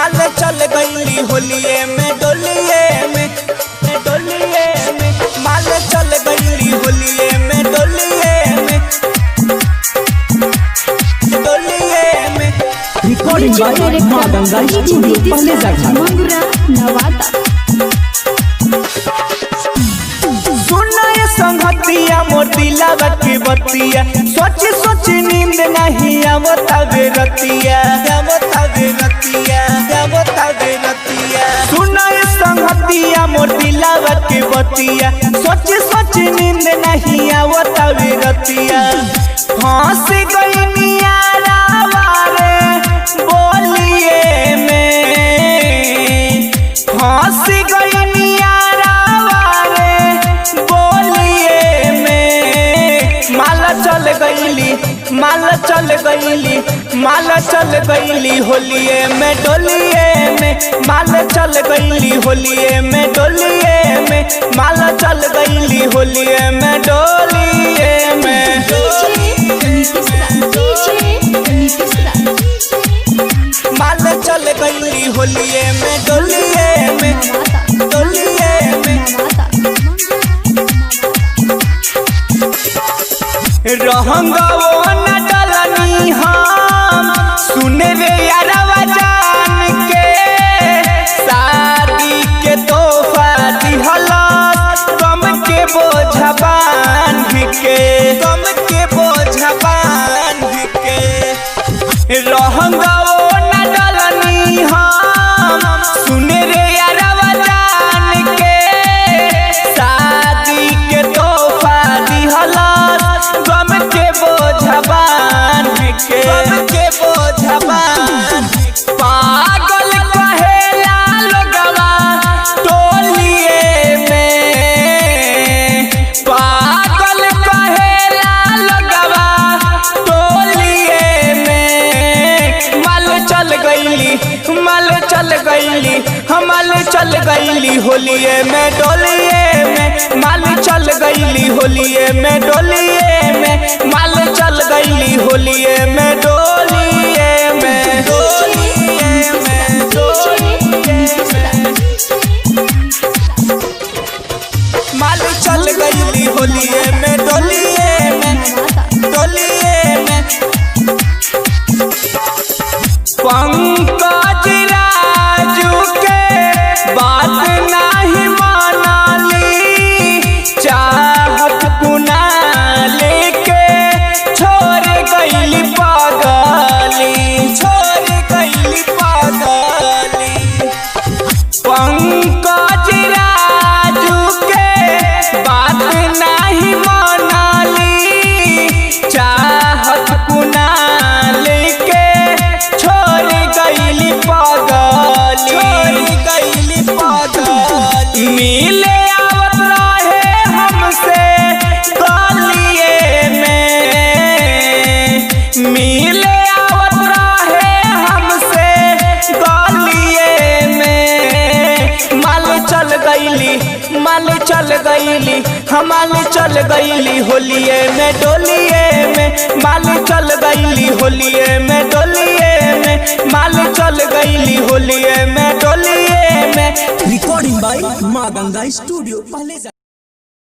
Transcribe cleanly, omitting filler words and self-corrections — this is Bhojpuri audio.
माल चल गईली होलिये में डोलिये में माल चल गईली होलिये में डोलिये में रिकॉर्डिंग बाय मां गंगा स्टूडियो पहले जगह मंगुरा नवादा। संगतिया मोतीला बकी बतिया सोच नींद नहीं आवतावे रतिया सुना संगतिया मोतीला बकी बतिया सोच नींद नहीं आवतावे रतिया फांस गई नियारावारे बोलिए में फांस गई माल चल गईली होलिये में डोलिये में माल चल गईली होलिये में डोलिये में माल चल गईली होलिये में डोलिये में माल चल गईली होलिये में डोलिये में रहंगा वो न डलनी हम सुने रे यारवा जान के शादी के तोहफा दिहला गम के बोझा बांध के रहंगा वो न डलनी हम सुने रे यारवा जान के शादी के तोहफा दिहला गम के बोझा बांध के पागल कहेला लोगवा टोलिये में पागल कहेला लोगवा टोलिये में माल चल गईली होलिये में डोलिये में माल चल गईली होलिये में डोलिये में माल चल गईली होलिये में डोलिये में माल चल गईली होलिये में डोलिये में पंकज राजू के बात नहीं मानाली चाहत कुनाल के छोड़ गईली पागली पंकज राजू के बात नहीं मानाली चाहत कुनाल के छोड़ गईली पागली मिले आवत रहे हमसे गलिये में मिले आवत रहे हमसे गलिये में माल चल गईली होलिये में डोलिये में माल चल गईली होलिये में डोलिये में माल चल गईली होलिये में डोलिये में रिकॉर्डिंग बाय मां गंगा स्टूडियो पहले